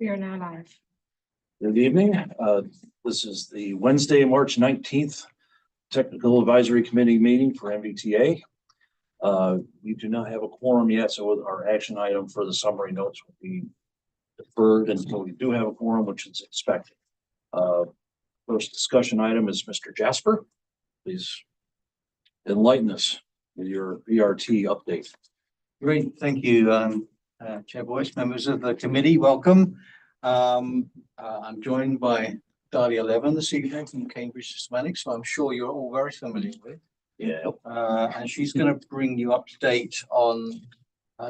We are now live. Good evening. This is the Wednesday, March 19th Technical Advisory Committee meeting for MBTA. We do not have a quorum yet, so our action item for the summary notes will be deferred until we do have a quorum, which is expected. First discussion item is Mr. Jasper. Please enlighten us with your BRT update. Great, thank you, Chair Boyce, members of the committee, welcome. I'm joined by Dahlia Levin this evening from Cambridge Systematics, so I'm sure you're all very familiar with. Yeah. And she's going to bring you up to date on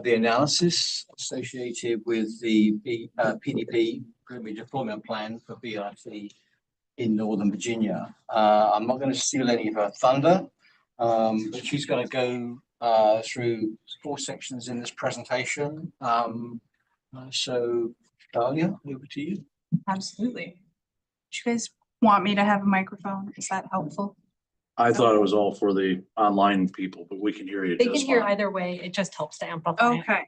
the analysis associated with the PDP, Pyramid Deployment Plan for BRT in Northern Virginia. I'm not going to steal any of her thunder, but she's going to go through 4 sections in this presentation. So Dahlia, over to you. Absolutely. Do you guys want me to have a microphone? Is that helpful? I thought it was all for the online people, but we can hear you. They can hear either way. It just helps to amplify. Okay.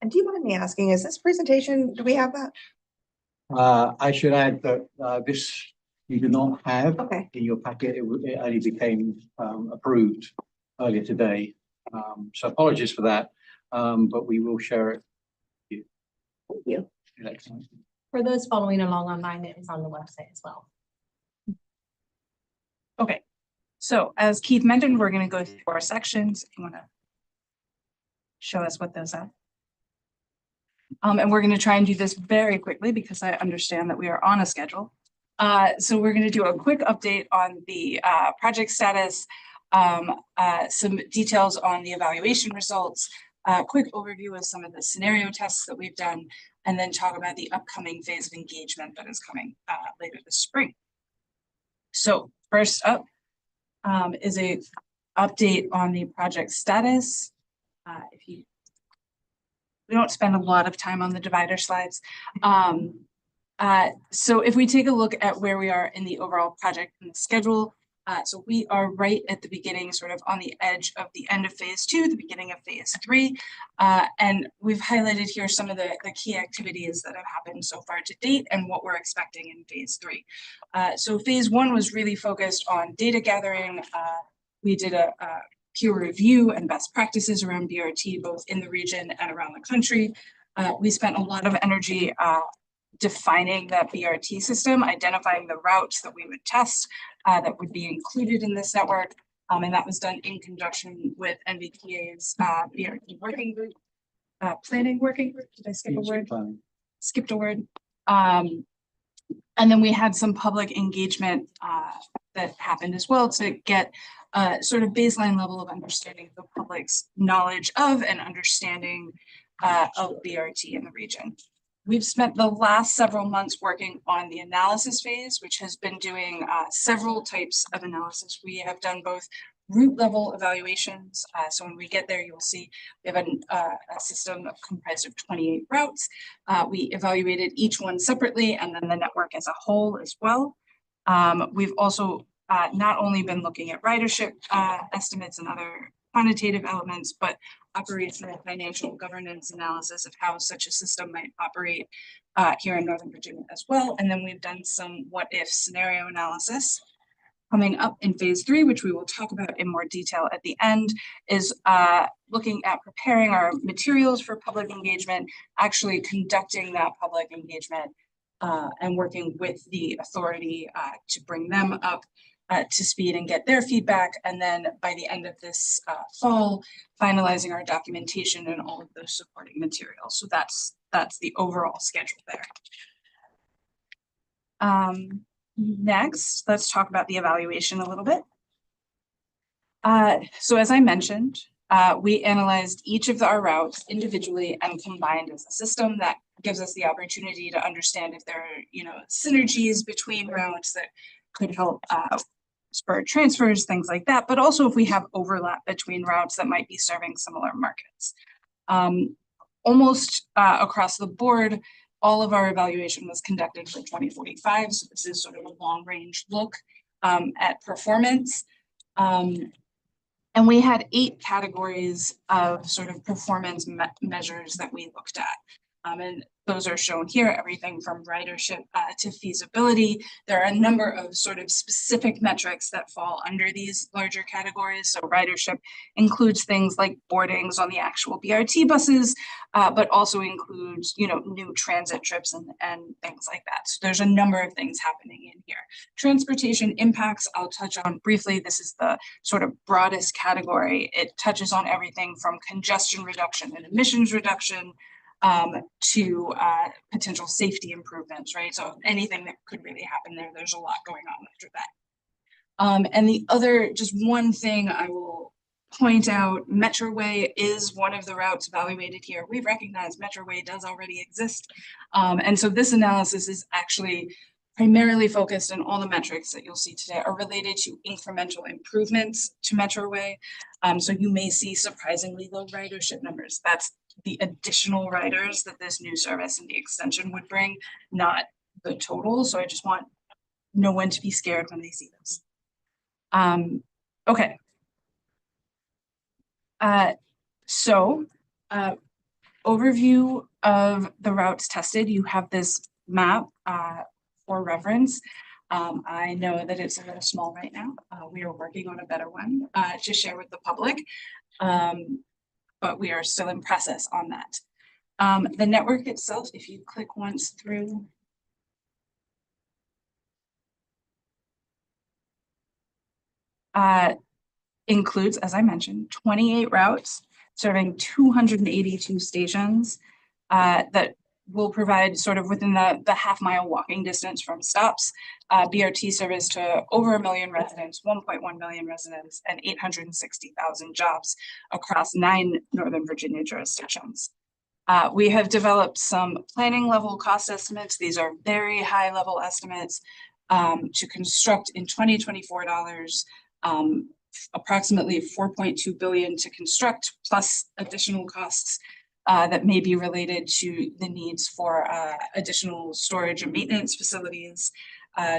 And do you mind me asking, is this presentation, do we have that? I should add that this you do not have Okay. in your packet. It only became approved earlier today. So apologies for that, but we will share it. Thank you. Excellent. For those following along online, it is on the website as well. Okay. So as Keith mentioned, we're going to go through 4 sections. If you want to show us what those are. And we're going to try and do this very quickly because I understand that we are on a schedule. So we're going to do a quick update on the project status, some details on the evaluation results, a quick overview of some of the scenario tests that we've done, and then talk about the upcoming phase of engagement that is coming later this spring. So first up is a update on the project status. We don't spend a lot of time on the divider slides. So if we take a look at where we are in the overall project and the schedule, so we are right at the beginning, sort of on the edge of the end of phase 2, the beginning of phase 3. And we've highlighted here some of the key activities that have happened so far to date and what we're expecting in phase 3. So phase 1 was really focused on data gathering. We did a peer review and best practices around BRT, both in the region and around the country. We spent a lot of energy defining that BRT system, identifying the routes that we would test that would be included in this network. And that was done in conjunction with NVPA's BRT working group, planning working group. Did I skip a word? Skipped a word. And then we had some public engagement that happened as well to get sort of baseline level of understanding of the public's knowledge of and understanding of BRT in the region. We've spent the last several months working on the analysis phase, which has been doing several types of analysis. We have done both route level evaluations. So when we get there, you'll see we have a system comprised of 28 routes. We evaluated each one separately and then the network as a whole as well. We've also not only been looking at ridership estimates and other quantitative elements, but operational, financial, governance analysis of how such a system might operate here in Northern Virginia as well. And then we've done some what-if scenario analysis. Coming up in phase 3, which we will talk about in more detail at the end, is looking at preparing our materials for public engagement, actually conducting that public engagement and working with the authority to bring them up to speed and get their feedback. And then by the end of this fall, finalizing our documentation and all of those supporting materials. So that's the overall schedule there. Next, let's talk about the evaluation a little bit. So as I mentioned, we analyzed each of our routes individually and combined as a system. That gives us the opportunity to understand if there are, synergies between routes that could help spur transfers, things like that, but also if we have overlap between routes that might be serving similar markets. Almost across the board, all of our evaluation was conducted for 2045, so this is sort of a long-range look at performance. And we had 8 categories of sort of performance measures that we looked at. And those are shown here, everything from ridership to feasibility. There are a number of sort of specific metrics that fall under these larger categories. So ridership includes things like boardings on the actual BRT buses, but also includes, new transit trips and things like that. So there's a number of things happening in here. Transportation impacts, I'll touch on briefly. This is the sort of broadest category. It touches on everything from congestion reduction and emissions reduction to potential safety improvements, right? So anything that could really happen there, there's a lot going on after that. And the other, just one thing I will point out, Metroway is one of the routes evaluated here. We recognize Metroway does already exist. And so this analysis is actually primarily focused on all the metrics that you'll see today are related to incremental improvements to Metroway. So you may see surprisingly low ridership numbers. That's the additional riders that this new service and the extension would bring, not the total. So I just want no one to be scared when they see this. Okay. Overview of the routes tested. You have this map for reference. I know that it's a little small right now. We are working on a better one to share with the public. But we are still in process on that. The network itself, if you click once through. Includes, as I mentioned, 28 routes serving 282 stations that will provide sort of within the half-mile walking distance from stops, BRT service to over 1 million residents, 1.1 million residents, and 860,000 jobs across 9 Northern Virginia jurisdictions. We have developed some planning level cost estimates. These are very high level estimates to construct in 2024 dollars, approximately $4.2 billion to construct, plus additional costs that may be related to the needs for additional storage and maintenance facilities,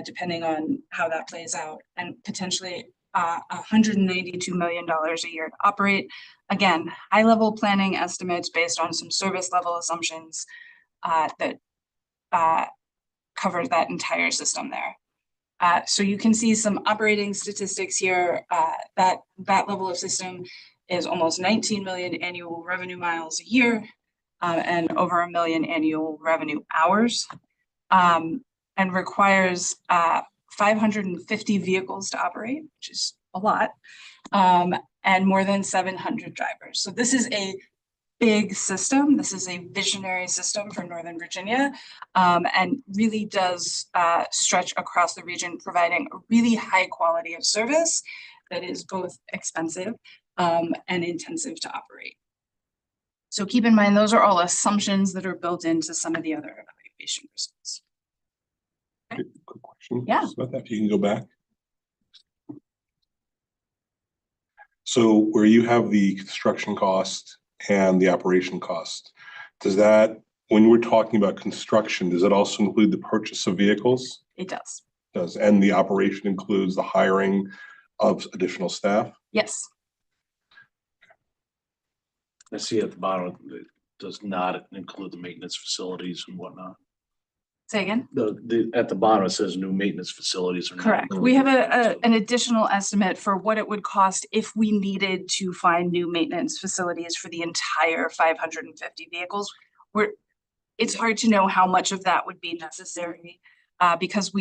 depending on how that plays out, and potentially $192 million a year to operate. Again, high-level planning estimates based on some service level assumptions that covers that entire system there. So you can see some operating statistics here. That level of system is almost 19 million annual revenue miles a year and over 1 million annual revenue hours, and requires 550 vehicles to operate, which is a lot, and more than 700 drivers. So this is a big system. This is a visionary system for Northern Virginia, and really does stretch across the region, providing a really high quality of service that is both expensive and intensive to operate. So keep in mind, those are all assumptions that are built into some of the other evaluation results. Quick question. Yeah. About that, if you can go back. So where you have the construction cost and the operation cost, does that, when we're talking about construction, does it also include the purchase of vehicles? It does. Does, and the operation includes the hiring of additional staff? Yes. I see at the bottom, it does not include the maintenance facilities and whatnot. Say again? At the bottom, it says new maintenance facilities are not Correct. included. We have an additional estimate for what it would cost if we needed to find new maintenance facilities for the entire 550 vehicles. It's hard to know how much of that would be necessary because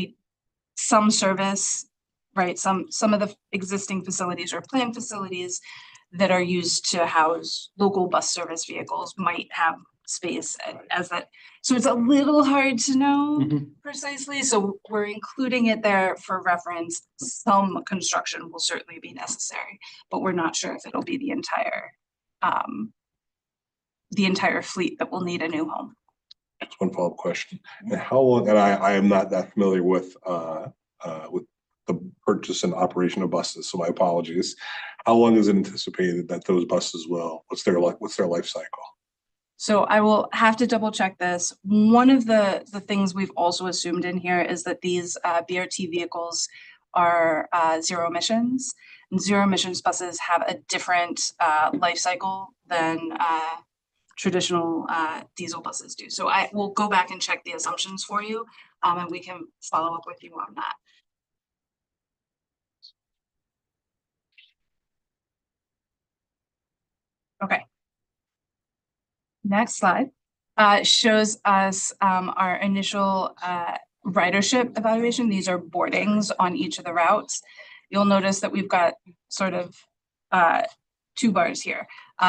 some service, right? Some of the existing facilities or planned facilities that are used to house local bus service vehicles might have space as that. So it's a little hard to know precisely. So we're including it there for reference. Some construction will certainly be necessary, but we're not sure if it'll be the entire fleet that will need a new home. That's one follow-up question. And how long, and I am not that familiar with the purchase and operation of buses, so my apologies. How long is it anticipated that those buses will, what's their life cycle? So I will have to double check this. One of the things we've also assumed in here is that these BRT vehicles are zero emissions. And zero emissions buses have a different life cycle than traditional diesel buses do. So I will go back and check the assumptions for you, and we can follow up with you on that. Okay. Next slide shows us our initial ridership evaluation. These are boardings on each of the routes. You'll notice that we've got sort of 2 bars here.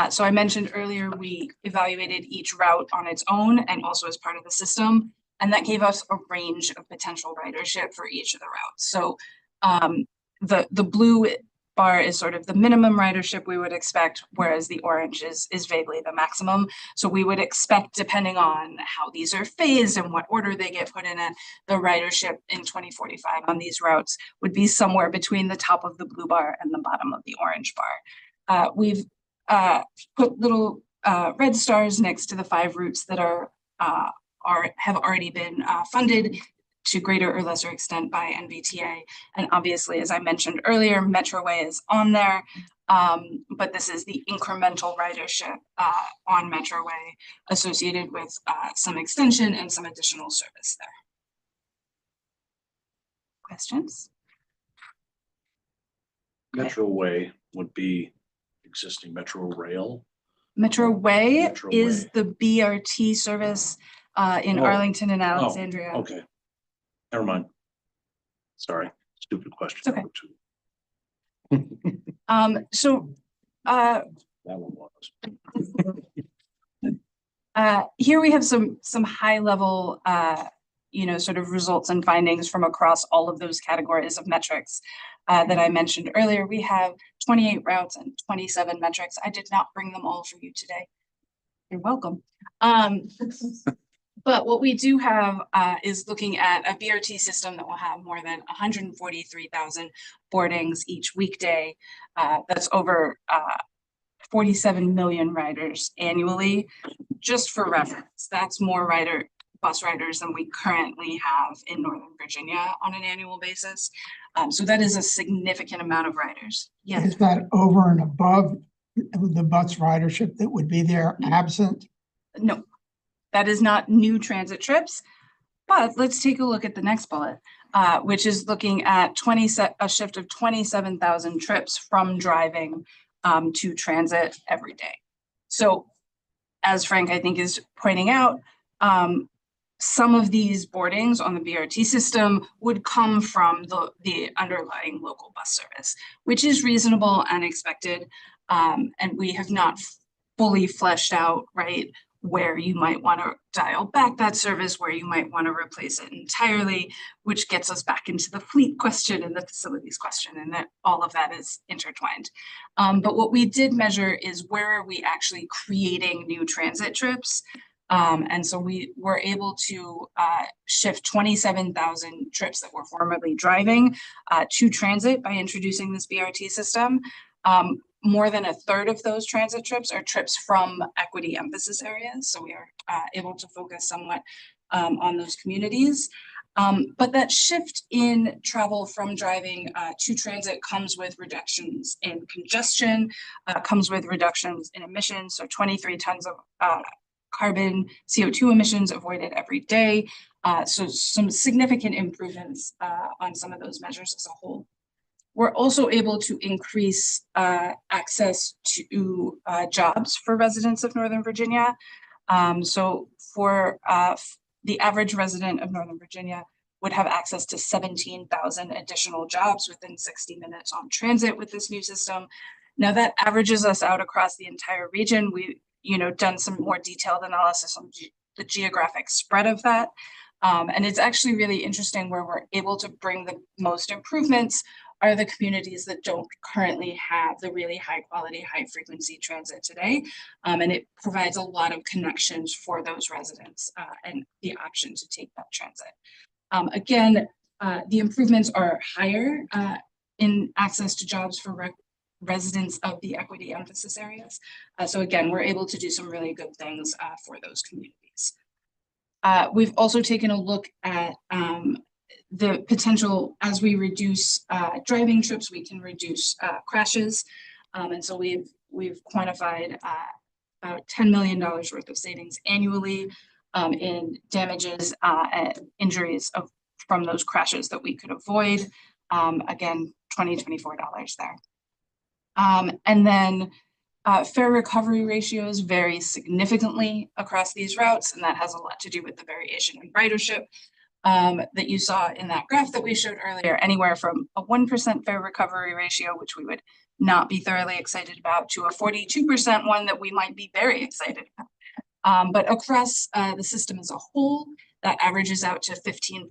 So I mentioned earlier, we evaluated each route on its own and also as part of the system. And that gave us a range of potential ridership for each of the routes. So the blue bar is sort of the minimum ridership we would expect, whereas the orange is vaguely the maximum. So we would expect, depending on how these are phased and what order they get put in it, the ridership in 2045 on these routes would be somewhere between the top of the blue bar and the bottom of the orange bar. We've put little red stars next to the 5 routes that have already been funded to greater or lesser extent by NVTA. And obviously, as I mentioned earlier, Metroway is on there, but this is the incremental ridership on Metroway associated with some extension and some additional service there. Questions? Metroway would be existing Metro Rail. Metroway Metroway. is the BRT service in Oh. Arlington and Alexandria. Okay. Never mind. Sorry, stupid question. It's okay. Number 2. So That one was. here we have some high level sort of results and findings from across all of those categories of metrics that I mentioned earlier. We have 28 routes and 27 metrics. I did not bring them all for you today. You're welcome. But what we do have is looking at a BRT system that will have more than 143,000 boardings each weekday. That's over 47 million riders annually. Just for reference, that's more bus riders than we currently have in Northern Virginia on an annual basis. So that is a significant amount of riders. Yes. Is that over and above the bus ridership that would be there absent? No, that is not new transit trips. But let's take a look at the next bullet, which is looking at a shift of 27,000 trips from driving to transit every day. So as Frank, I think, is pointing out, some of these boardings on the BRT system would come from the underlying local bus service, which is reasonable and expected. And we have not fully fleshed out, right, where you might want to dial back that service, where you might want to replace it entirely, which gets us back into the fleet question and the facilities question, and that all of that is intertwined. But what we did measure is where are we actually creating new transit trips? And so we were able to shift 27,000 trips that were formerly driving to transit by introducing this BRT system. More than a third of those transit trips are trips from equity emphasis areas. So we are able to focus somewhat on those communities. But that shift in travel from driving to transit comes with reductions in congestion, comes with reductions in emissions. So 23 tons of carbon CO2 emissions avoided every day. So some significant improvements on some of those measures as a whole. We're also able to increase access to jobs for residents of Northern Virginia. So for the average resident of Northern Virginia would have access to 17,000 additional jobs within 60 minutes on transit with this new system. Now that averages us out across the entire region. We, done some more detailed analysis on the geographic spread of that. And it's actually really interesting where we're able to bring the most improvements are the communities that don't currently have the really high quality, high frequency transit today. And it provides a lot of connections for those residents and the option to take that transit. Again, the improvements are higher in access to jobs for residents of the equity emphasis areas. So again, we're able to do some really good things for those communities. We've also taken a look at the potential as we reduce driving trips, we can reduce crashes. And so we've quantified about $10 million worth of savings annually in damages and injuries from those crashes that we could avoid. Again, $24 there. And then fare recovery ratios vary significantly across these routes, and that has a lot to do with the variation in ridership that you saw in that graph that we showed earlier, anywhere from a 1% fare recovery ratio, which we would not be thoroughly excited about, to a 42% one that we might be very excited about. But across the system as a whole, that averages out to 15%,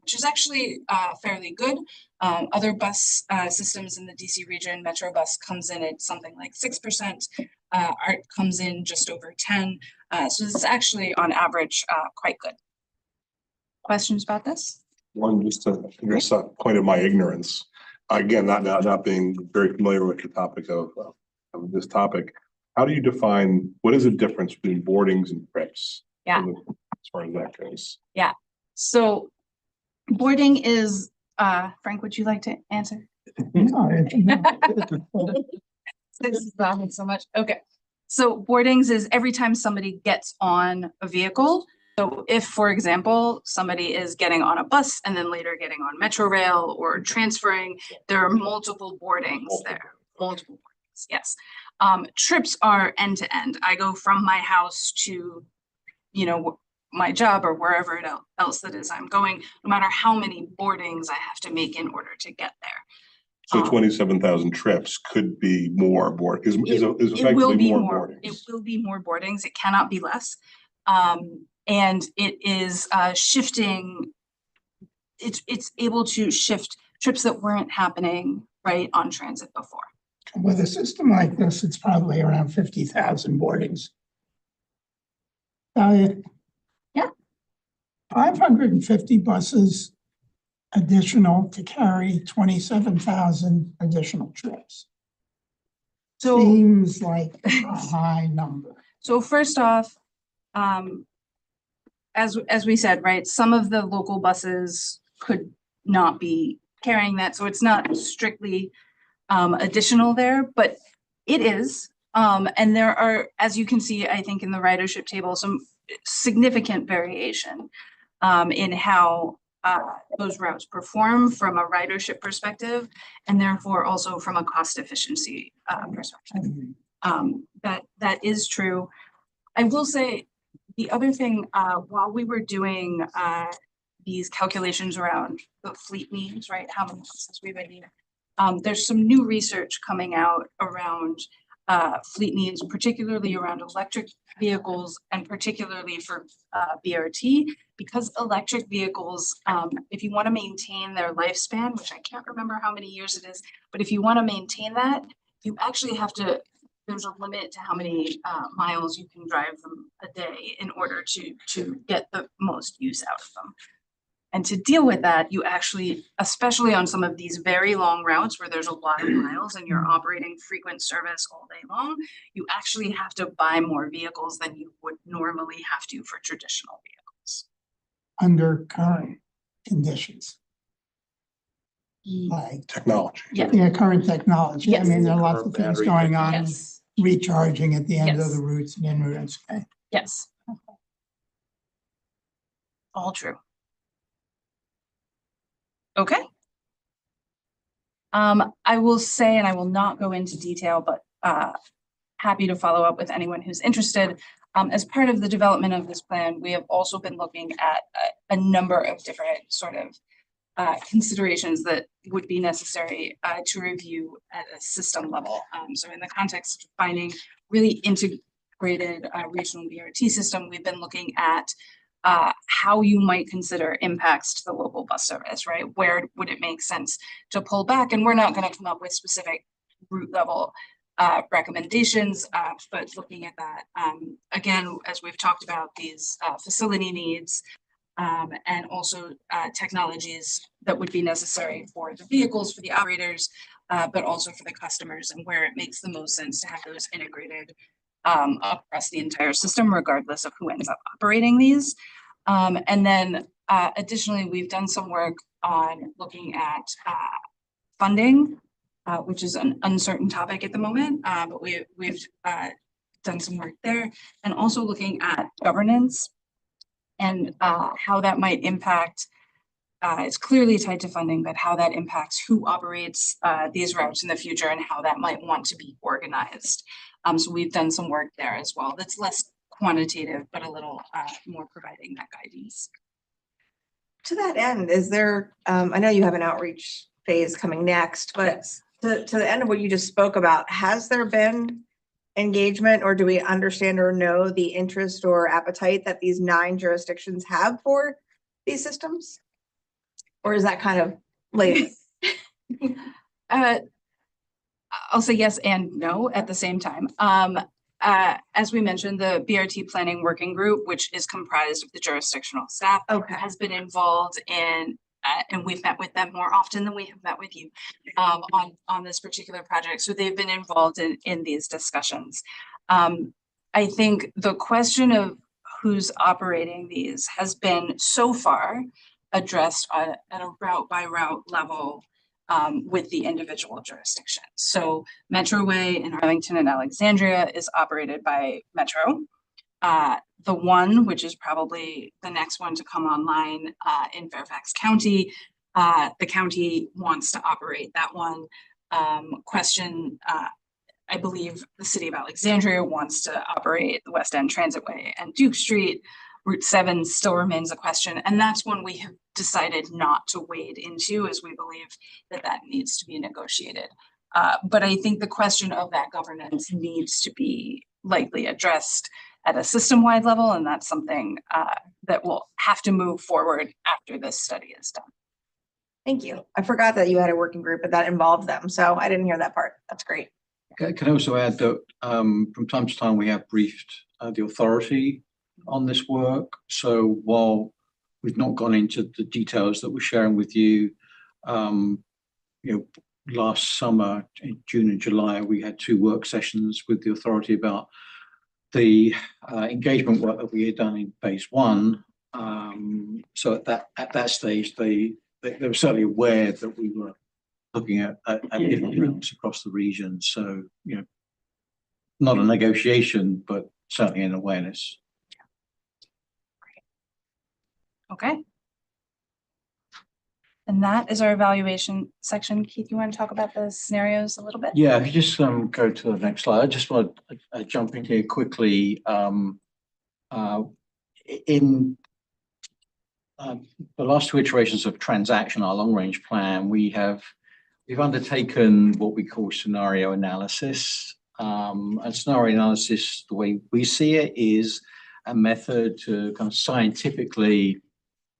which is actually fairly good. Other bus systems in the DC region, Metro Bus comes in at something like 6%, ART comes in just over 10. So this is actually on average quite good. Questions about this? One, just to address a point of my ignorance. Again, not being very familiar with the topic of this topic. How do you define, what is the difference between boardings and trips? Yeah. As far as that goes. Yeah. So boarding is, Frank, would you like to answer? No, This is laughing so much. Okay. So boardings is every time somebody gets on a vehicle. So if, for example, somebody is getting on a bus and then later getting on Metro Rail or transferring, there are multiple boardings there. Multiple boardings, yes. Trips are end to end. I go from my house to, you know, my job or wherever else that is I'm going, no matter how many boardings I have to make in order to get there. So 27,000 trips could be more board, is It will effectively be more more. boardings. It will be more boardings. It cannot be less. And it is shifting. It's able to shift trips that weren't happening right on transit before. with a system like this, it's probably around 50,000 boardings. Yeah. 550 buses additional to carry 27,000 additional trips. So, Seems like a high number. so first off, as we said, right, some of the local buses could not be carrying that, so it's not strictly additional there, but it is. And there are, as you can see, I think in the ridership table, some significant variation in how those routes perform from a ridership perspective, and therefore also from a cost efficiency perspective. That is true. I will say the other thing, while we were doing these calculations around the fleet needs, right, how many buses we would need, there's some new research coming out around fleet needs, particularly around electric vehicles and particularly for BRT, because electric vehicles, if you want to maintain their lifespan, which I can't remember how many years it is, but if you want to maintain that, you actually have to, there's a limit to how many miles you can drive them a day in order to get the most use out of them. And to deal with that, you actually, especially on some of these very long routes where there's a lot of miles and you're operating frequent service all day long, you actually have to buy more vehicles than you would normally have to for traditional vehicles. Under current conditions. Like, Technology. Yeah. current technology. Yes. I mean, there are lots of things going on, Yes. recharging at the end of Yes. the routes and in routes. Okay. Yes. All true. Okay. I will say, and I will not go into detail, but happy to follow up with anyone who's interested. As part of the development of this plan, we have also been looking at a number of different sort of considerations that would be necessary to review at a system level. So in the context of finding really integrated regional BRT system, we've been looking at how you might consider impacts to the local bus service, right? Where would it make sense to pull back? And we're not going to come up with specific route level recommendations, but looking at that, again, as we've talked about these facility needs and also technologies that would be necessary for the vehicles, for the operators, but also for the customers, and where it makes the most sense to have those integrated across the entire system, regardless of who ends up operating these. And then additionally, we've done some work on looking at funding, which is an uncertain topic at the moment, but we've done some work there, and also looking at governance and how that might impact. It's clearly tied to funding, but how that impacts who operates these routes in the future and how that might want to be organized. So we've done some work there as well. That's less quantitative, but a little more providing that guidance. To that end, is there, I know you have an outreach phase coming next, but Yes. to the end of what you just spoke about, has there been engagement, or do we understand or know the interest or appetite that these 9 jurisdictions have for these systems? Or is that kind of late? I'll say yes and no at the same time. As we mentioned, the BRT Planning Working Group, which is comprised of the jurisdictional staff, Okay. has been involved in, and we've met with them more often than we have met with you on this particular project. So they've been involved in these discussions. I think the question of who's operating these has been so far addressed at a route by route level with the individual jurisdictions. So Metroway in Arlington and Alexandria is operated by Metro. The one, which is probably the next one to come online in Fairfax County, the county wants to operate that one. I believe the city of Alexandria wants to operate the West End Transitway and Duke Street. Route 7 still remains a question, and that's one we have decided not to wade into, as we believe that needs to be negotiated. But I think the question of that governance needs to be likely addressed at a system-wide level, and that's something that will have to move forward after this study is done. Thank you. I forgot that you had a working group, but that involved them, so I didn't hear that part. That's great. I can also add that from time to time we have briefed the authority on this work. So while we've not gone into the details that we're sharing with you, last summer, in June and July, we had 2 work sessions with the authority about the engagement work that we had done in phase 1. So at that stage, they were certainly aware that we were looking at different routes across the region. So, not a negotiation, but certainly an awareness. Okay. And that is our evaluation section. Keith, you want to talk about the scenarios a little bit? Yeah, if you just go to the next slide. I just want to jump in here quickly. In the last 2 iterations of transaction, our long-range plan, we've undertaken what we call scenario analysis. And scenario analysis, the way we see it, is a method to kind of scientifically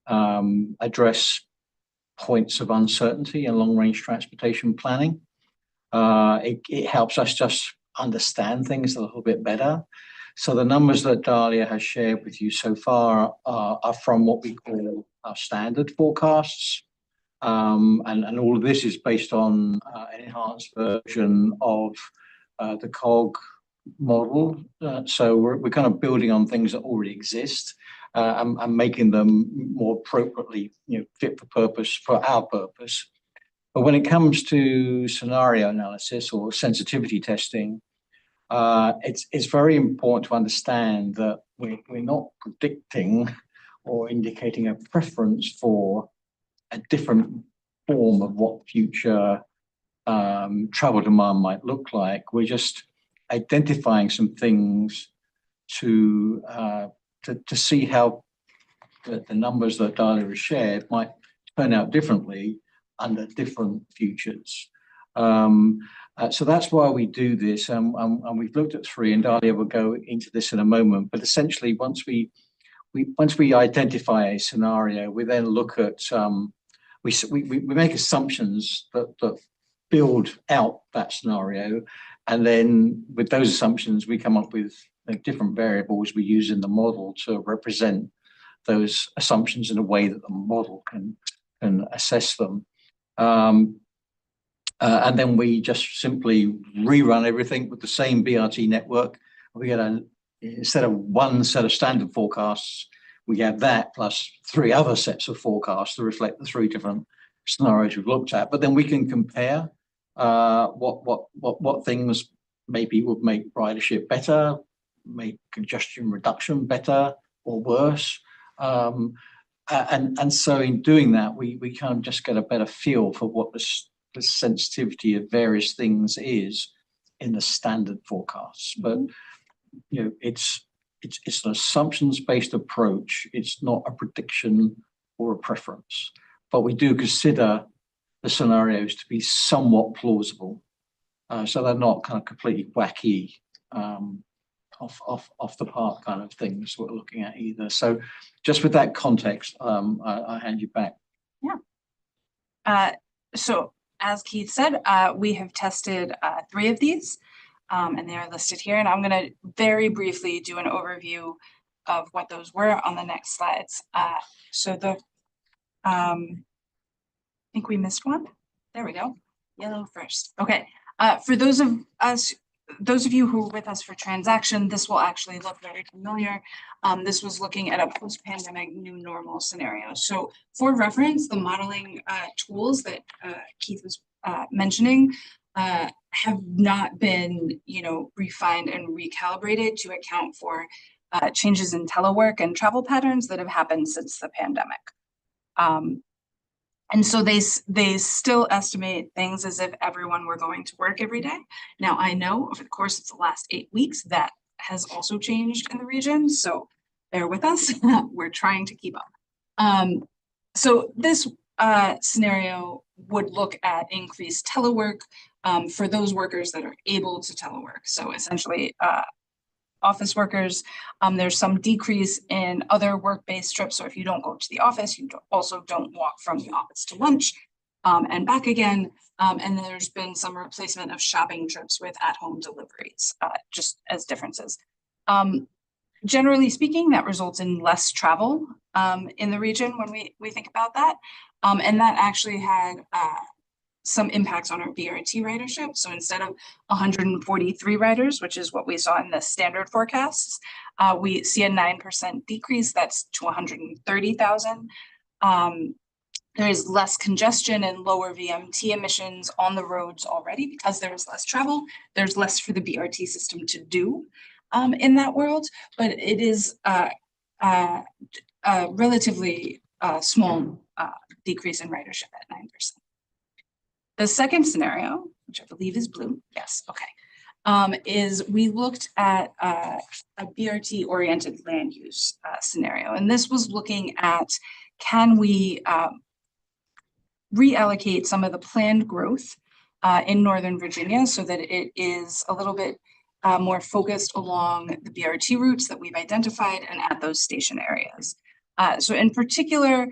address points of uncertainty in long-range transportation planning. It helps us just understand things a little bit better. So the numbers that Dahlia has shared with you so far are from what we call our standard forecasts. And all of this is based on an enhanced version of the COG model. So we're kind of building on things that already exist and making them more appropriately, fit for purpose, for our purpose. But when it comes to scenario analysis or sensitivity testing, it's very important to understand that we're not predicting or indicating a preference for a different form of what future travel demand might look like. We're just identifying some things to see how the numbers that Dahlia has shared might turn out differently under different futures. So that's why we do this, and we've looked at 3, and Dahlia will go into this in a moment. But essentially, once we identify a scenario, we then look at we make assumptions that build out that scenario, and then with those assumptions, we come up with different variables we use in the model to represent those assumptions in a way that the model can assess them. And then we just simply rerun everything with the same BRT network. We get instead of 1 set of standard forecasts, we have that plus 3 other sets of forecasts to reflect the 3 different scenarios we've looked at. But then we can compare what things maybe would make ridership better, make congestion reduction better or worse. And so in doing that, we kind of just get a better feel for what the sensitivity of various things is in the standard forecasts. But you know, it's an assumptions-based approach. It's not a prediction or a preference, but we do consider the scenarios to be somewhat plausible, so they're not kind of completely wacky, off the park kind of things we're looking at either. So, just with that context, I hand you back. So as Keith said, we have tested 3 of these, and they are listed here. And I'm going to very briefly do an overview of what those were on the next slides. So I think we missed one. There we go. Yellow first. Okay. For those of you who were with us for transaction, this will actually look very familiar. This was looking at a post-pandemic new normal scenario. So for reference, the modeling tools that Keith was mentioning have not been, refined and recalibrated to account for changes in telework and travel patterns that have happened since the pandemic. And so they still estimate things as if everyone were going to work every day. Now, I know over the course of the last 8 weeks, that has also changed in the region. So bear with us. We're trying to keep up. So this scenario would look at increased telework for those workers that are able to telework. So essentially, office workers, there's some decrease in other work-based trips. So if you don't go to the office, you also don't walk from the office to lunch and back again. And there's been some replacement of shopping trips with at-home deliveries, just as differences. Generally speaking, that results in less travel in the region when we think about that. And that actually had some impacts on our BRT ridership. So instead of 143 riders, which is what we saw in the standard forecasts, we see a 9% decrease. That's to 130,000. There is less congestion and lower VMT emissions on the roads already because there is less travel. There's less for the BRT system to do in that world, but it is a relatively small decrease in ridership at 9%. The second scenario, which I believe is blue, yes, okay, is we looked at a BRT-oriented land use scenario. And this was looking at, can we reallocate some of the planned growth in Northern Virginia so that it is a little bit more focused along the BRT routes that we've identified and at those station areas. So in particular,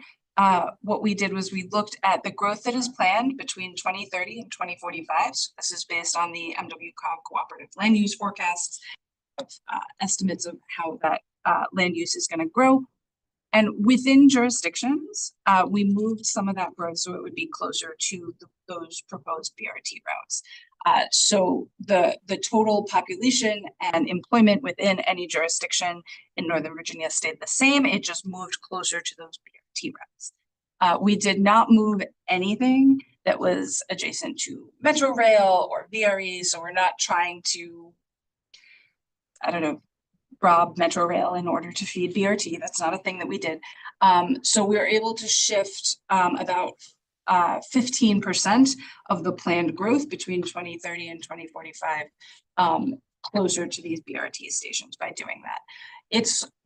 what we did was we looked at the growth that is planned between 2030 and 2045. So this is based on the MWCOG cooperative land use forecasts, estimates of how that land use is going to grow. And within jurisdictions, we moved some of that growth so it would be closer to those proposed BRT routes. So the total population and employment within any jurisdiction in Northern Virginia stayed the same. It just moved closer to those BRT routes. We did not move anything that was adjacent to Metro Rail or VRE. So we're not trying to, rob Metro Rail in order to feed BRT. That's not a thing that we did. So we were able to shift about 15% of the planned growth between 2030 and 2045 closer to these BRT stations by doing that.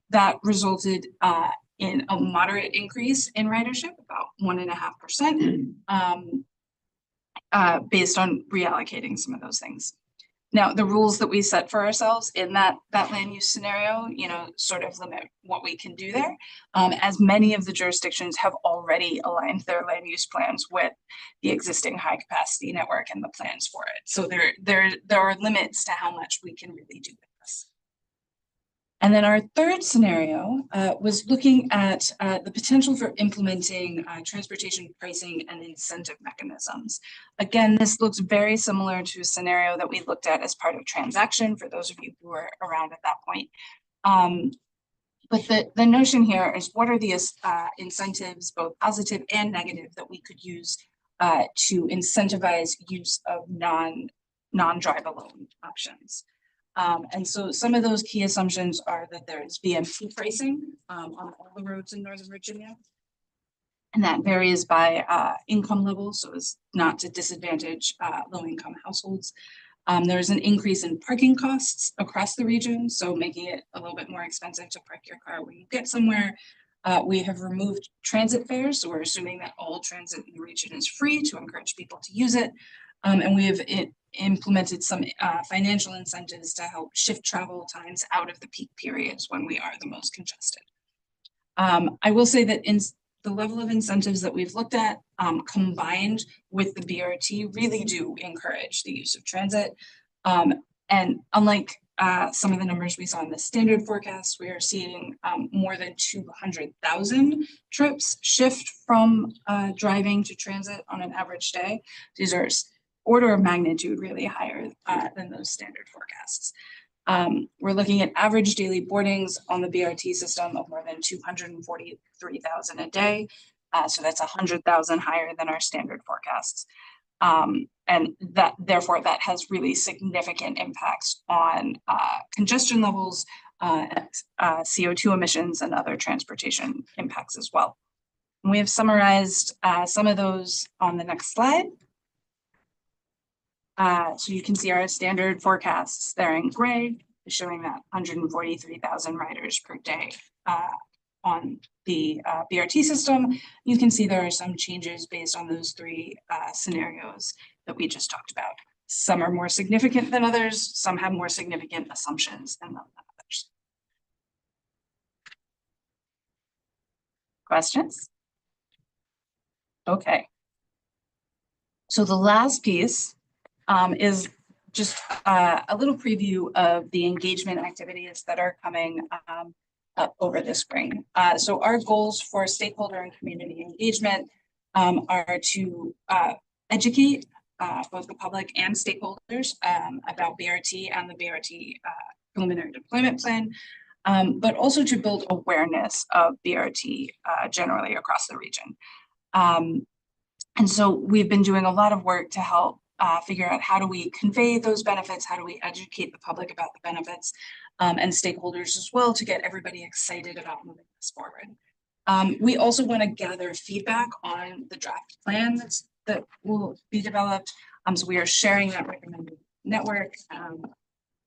That resulted in a moderate increase in ridership, about 1.5%, based on reallocating some of those things. Now, the rules that we set for ourselves in that land use scenario, sort of limit what we can do there, as many of the jurisdictions have already aligned their land use plans with the existing high capacity network and the plans for it. So there are limits to how much we can really do with this. And then our third scenario was looking at the potential for implementing transportation pricing and incentive mechanisms. Again, this looks very similar to a scenario that we looked at as part of transaction for those of you who were around at that point. But the notion here is, what are the incentives, both positive and negative, that we could use to incentivize use of non-drive alone options? And so some of those key assumptions are that there's VMP pricing on all the roads in Northern Virginia. And that varies by income level, so as not to disadvantage low-income households. There's an increase in parking costs across the region, so making it a little bit more expensive to park your car when you get somewhere. We have removed transit fares, so we're assuming that all transit in the region is free to encourage people to use it. And we have implemented some financial incentives to help shift travel times out of the peak periods when we are the most congested. I will say that in the level of incentives that we've looked at, combined with the BRT, really do encourage the use of transit. And unlike some of the numbers we saw in the standard forecast, we are seeing more than 200,000 trips shift from driving to transit on an average day. These are order of magnitude really higher than those standard forecasts. We're looking at average daily boardings on the BRT system of more than 243,000 a day. So that's 100,000 higher than our standard forecasts. And that therefore that has really significant impacts on congestion levels, CO2 emissions, and other transportation impacts as well. And we have summarized some of those on the next slide. So you can see our standard forecasts there in gray, showing that 143,000 riders per day on the BRT system. You can see there are some changes based on those three scenarios that we just talked about. Some are more significant than others. Some have more significant assumptions than others. Questions? Okay. So the last piece is just a little preview of the engagement activities that are coming up over the spring. So our goals for stakeholder and community engagement are to educate both the public and stakeholders about BRT and the BRT preliminary deployment plan, but also to build awareness of BRT generally across the region. And so we've been doing a lot of work to help figure out how do we convey those benefits, how do we educate the public about the benefits, and stakeholders as well to get everybody excited about moving this forward. We also want to gather feedback on the draft plan that will be developed. So we are sharing that recommended network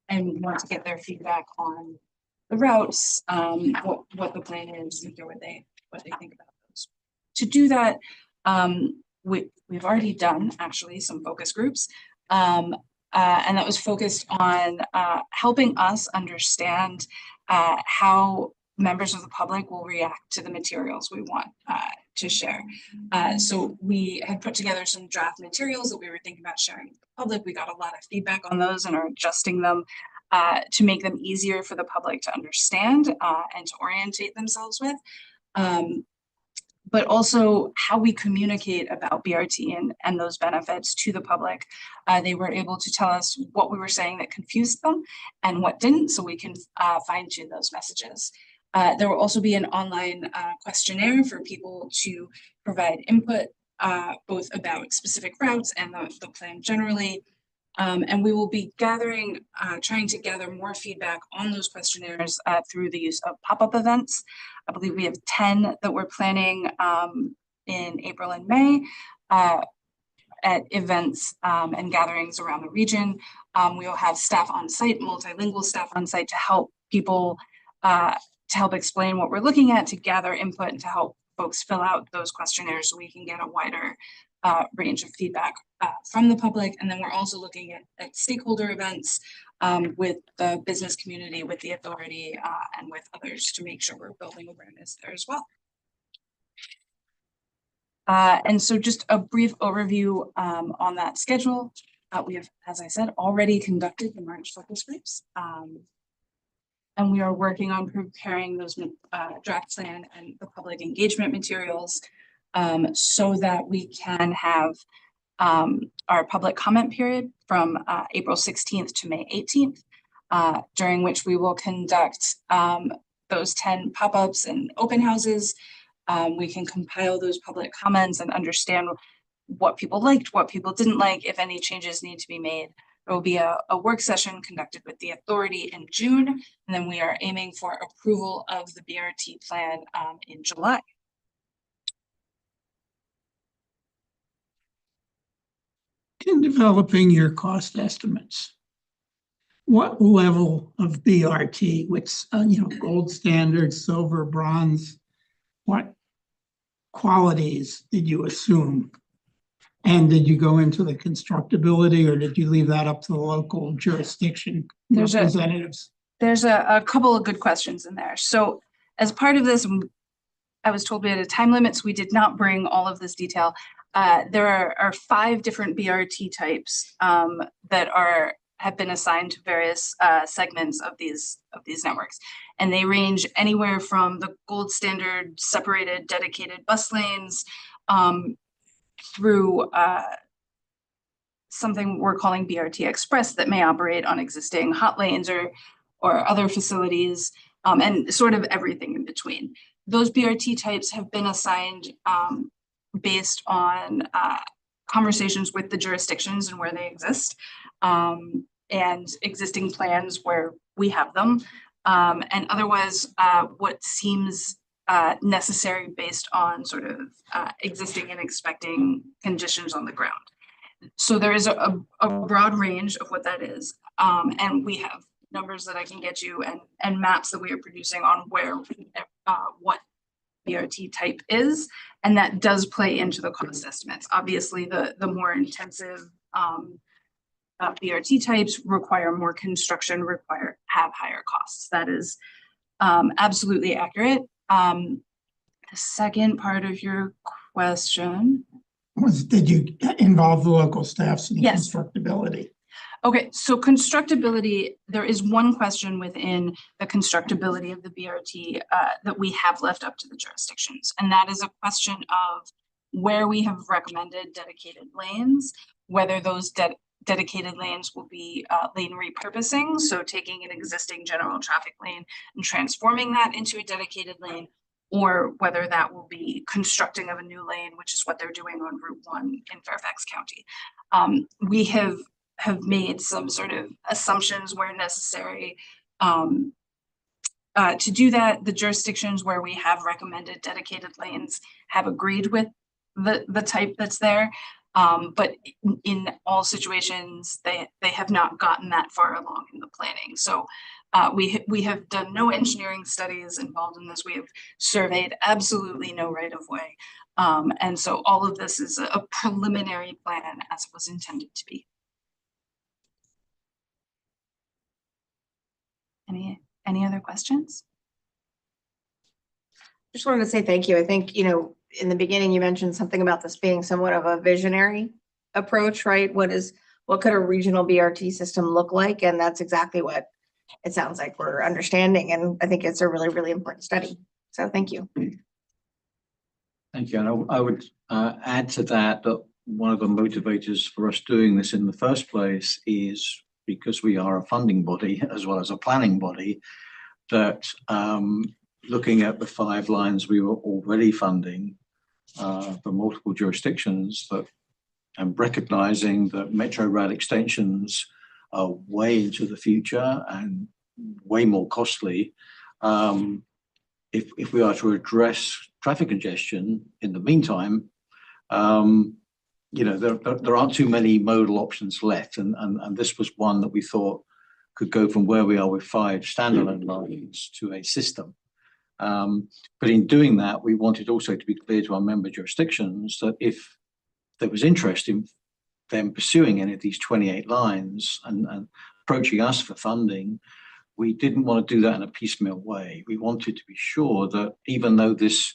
and want to get their feedback on the routes, what the plan is, and hear what they think about those. To do that, we've already done actually some focus groups, and that was focused on helping us understand how members of the public will react to the materials we want to share. So we had put together some draft materials that we were thinking about sharing with the public. We got a lot of feedback on those and are adjusting them to make them easier for the public to understand and to orientate themselves with. But also how we communicate about BRT and those benefits to the public. They were able to tell us what we were saying that confused them and what didn't, so we can fine tune those messages. There will also be an online questionnaire for people to provide input, both about specific routes and the plan generally. And we will be trying to gather more feedback on those questionnaires through the use of pop-up events. I believe we have 10 that we're planning in April and May at events and gatherings around the region. We will have staff on site, multilingual staff on site to help people, to help explain what we're looking at, to gather input, and to help folks fill out those questionnaires so we can get a wider range of feedback from the public. And then we're also looking at stakeholder events with the business community, with the authority, and with others to make sure we're building awareness there as well. And so just a brief overview on that schedule. We have, as I said, already conducted the March focus groups. And we are working on preparing those draft plan and the public engagement materials so that we can have our public comment period from April 16th to May 18th, during which we will conduct those 10 pop-ups and open houses. We can compile those public comments and understand what people liked, what people didn't like, if any changes need to be made. There will be a work session conducted with the authority in June, and then we are aiming for approval of the BRT plan in July. In developing your cost estimates, what level of BRT, which, gold standard, silver, bronze, what qualities did you assume? And did you go into the constructability, or did you leave that up to the local jurisdiction representatives? There's a couple of good questions in there. So as part of this, I was told we had a time limit, so we did not bring all of this detail. There are 5 different BRT types that have been assigned to various segments of these networks, and they range anywhere from the gold standard separated dedicated bus lanes through something we're calling BRT Express that may operate on existing hot lanes or other facilities, and sort of everything in between. Those BRT types have been assigned based on conversations with the jurisdictions and where they exist, and existing plans where we have them, and otherwise what seems necessary based on sort of existing and expecting conditions on the ground. So there is a broad range of what that is, and we have numbers that I can get you and maps that we are producing on where what BRT type is, and that does play into the cost estimates. Obviously, the more intensive BRT types require more construction, have higher costs. That is absolutely accurate. The second part of your question was, did you involve the local staffs in the Yes. constructability? Okay, so constructability, there is one question within the constructability of the BRT that we have left up to the jurisdictions. And that is a question of where we have recommended dedicated lanes, whether those dedicated lanes will be lane repurposing. So taking an existing general traffic lane and transforming that into a dedicated lane, or whether that will be constructing of a new lane, which is what they're doing on Route 1 in Fairfax County. We have made some sort of assumptions where necessary to do that. The jurisdictions where we have recommended dedicated lanes have agreed with the type that's there, but in all situations they have not gotten that far along in the planning. So we have done no engineering studies involved in this. We have surveyed absolutely no right of way, and so all of this is a preliminary plan as it was intended to be. Any other questions? Just wanted to say thank you. I think, in the beginning, you mentioned something about this being somewhat of a visionary approach, right? What could a regional BRT system look like? And that's exactly what it sounds like we're understanding. And I think it's a really, really important study. So thank you. Thank you. And I would add to that one of the motivators for us doing this in the first place is because we are a funding body as well as a planning body, that looking at the 5 lines we were already funding for multiple jurisdictions, and recognizing that metro rail extensions are way into the future and way more costly. If we are to address traffic congestion in the meantime, there aren't too many modal options left, and this was one that we thought could go from where we are with 5 standalone lines to a system. But in doing that, we wanted also to be clear to our member jurisdictions that if there was interest in them pursuing any of these 28 lines and approaching us for funding, we didn't want to do that in a piecemeal way. We wanted to be sure that even though this,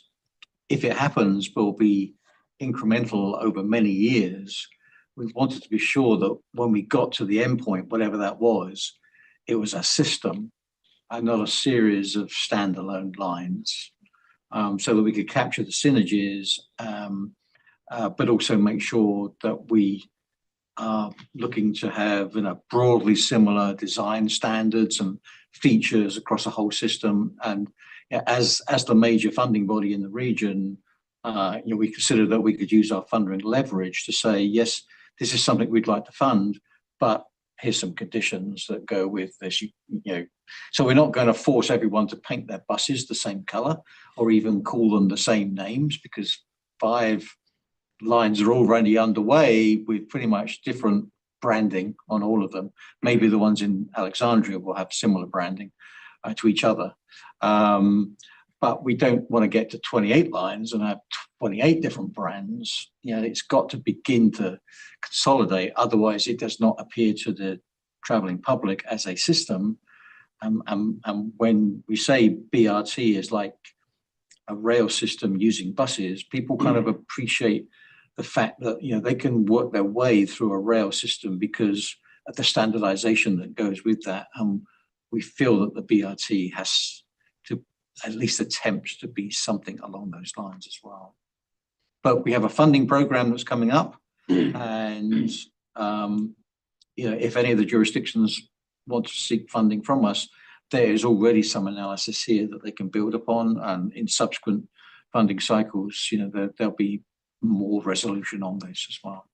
if it happens, will be incremental over many years, we wanted to be sure that when we got to the end point, whatever that was, it was a system and not a series of standalone lines, so that we could capture the synergies, but also make sure that we are looking to have broadly similar design standards and features across the whole system. And as the major funding body in the region, we consider that we could use our funding leverage to say, yes, this is something we'd like to fund, but here's some conditions that go with this, you know. So we're not going to force everyone to paint their buses the same color or even call them the same names, because 5 lines are already underway with pretty much different branding on all of them. Maybe the ones in Alexandria will have similar branding to each other. But we don't want to get to 28 lines and have 28 different brands. You know, it's got to begin to consolidate. Otherwise, it does not appear to the traveling public as a system. And when we say BRT is like a rail system using buses, people kind of appreciate the fact that, you know, they can work their way through a rail system because of the standardization that goes with that. We feel that the BRT has to at least attempt to be something along those lines as well. But we have a funding program that's coming up, and you know, if any of the jurisdictions want to seek funding from us, there is already some analysis here that they can build upon, and in subsequent funding cycles, you know, there'll be more resolution on this as well.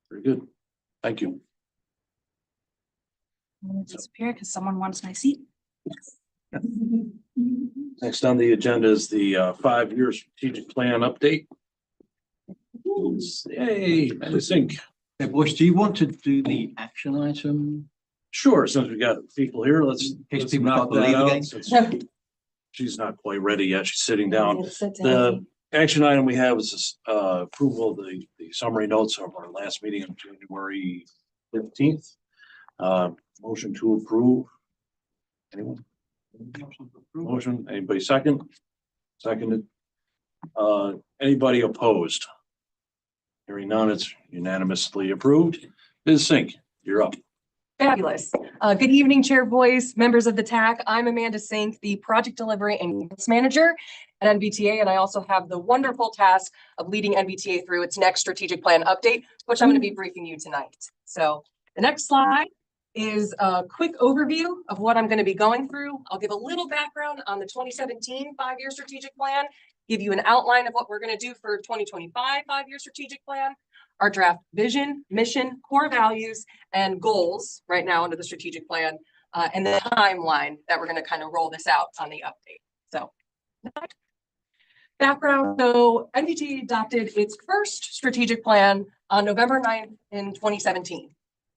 Very good. Thank you. I'm gonna disappear because someone wants my seat. Next on the agenda is the 5-year strategic plan update. Yay, I think. Hey, boys, do you want to do the action item? Sure, since we got people here, let's people knock start to that leave out, again. since she's not quite ready yet. She's sitting down. The action item we have is this, approval of the summary notes of our last meeting on January 15th. Motion to approve. Anyone? Motion, anybody second? Seconded. Anybody opposed? Hearing none, it's unanimously approved. Ms. Sink, you're up. Fabulous. Good evening, Chair Boyce, members of the TAC. I'm Amanda Sink, the Project Delivery and Grants Manager at NBTA, and I also have the wonderful task of leading NBTA through its next strategic plan update, which I'm going to be briefing you tonight. So the next slide is a quick overview of what I'm going to be going through. I'll give a little background on the 2017 5-year strategic plan, give you an outline of what we're going to do for 2025 5-year strategic plan, our draft vision, mission, core values, and goals right now under the strategic plan, and the timeline that we're going to kind of roll this out on the update. So background, so NBTA adopted its first strategic plan on November 9th in 2017.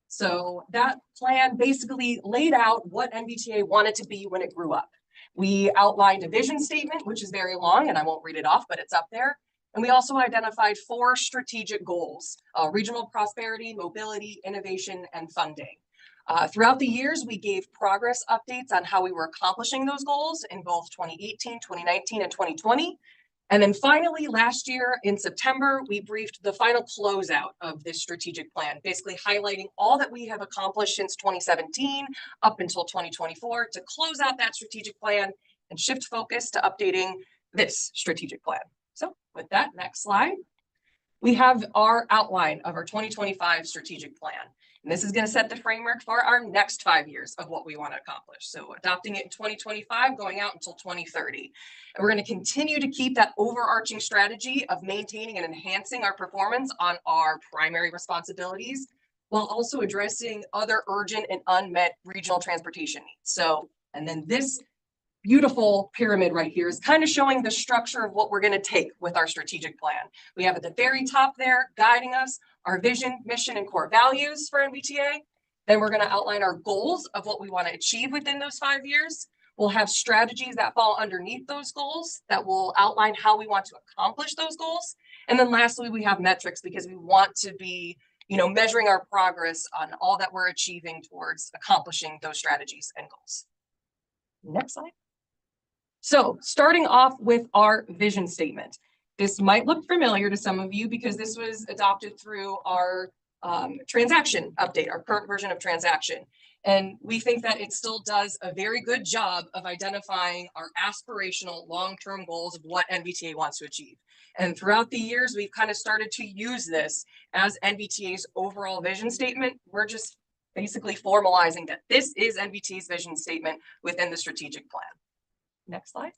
So that plan basically laid out what NBTA wanted to be when it grew up. We outlined a vision statement, which is very long, and I won't read it off, but it's up there. And we also identified 4 strategic goals: regional prosperity, mobility, innovation, and funding. Throughout the years, we gave progress updates on how we were accomplishing those goals in both 2018, 2019, and 2020. And then finally, last year in September, we briefed the final closeout of this strategic plan, basically highlighting all that we have accomplished since 2017 up until 2024 to close out that strategic plan and shift focus to updating this strategic plan. So with that, next slide, we have our outline of our 2025 strategic plan. And this is going to set the framework for our next 5 years of what we want to accomplish. So adopting it in 2025, going out until 2030. And we're going to continue to keep that overarching strategy of maintaining and enhancing our performance on our primary responsibilities, while also addressing other urgent and unmet regional transportation needs. So, and then this beautiful pyramid right here is kind of showing the structure of what we're going to take with our strategic plan. We have at the very top there, guiding us, our vision, mission, and core values for NBTA. Then we're going to outline our goals of what we want to achieve within those 5 years. We'll have strategies that fall underneath those goals that will outline how we want to accomplish those goals. And then lastly, we have metrics, because we want to be, you know, measuring our progress on all that we're achieving towards accomplishing those strategies and goals. Next slide. So starting off with our vision statement. This might look familiar to some of you because this was adopted through our transaction update, our current version of transaction. And we think that it still does a very good job of identifying our aspirational long-term goals of what NBTA wants to achieve. And throughout the years, we've kind of started to use this as NBTA's overall vision statement. We're just basically formalizing that this is NBTA's vision statement within the strategic plan. Next slide.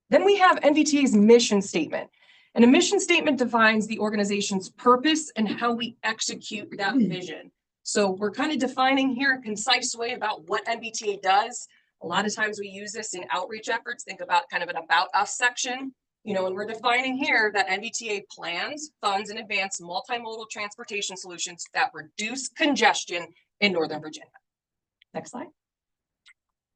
Then we have NBTA's mission statement. And a mission statement defines the organization's purpose and how we execute that vision. So we're kind of defining here a concise way about what MBTA does. A lot of times we use this in outreach efforts. Think about kind of an about us section, and we're defining here that MBTA plans, funds, and advance multimodal transportation solutions that reduce congestion in Northern Virginia. Next slide.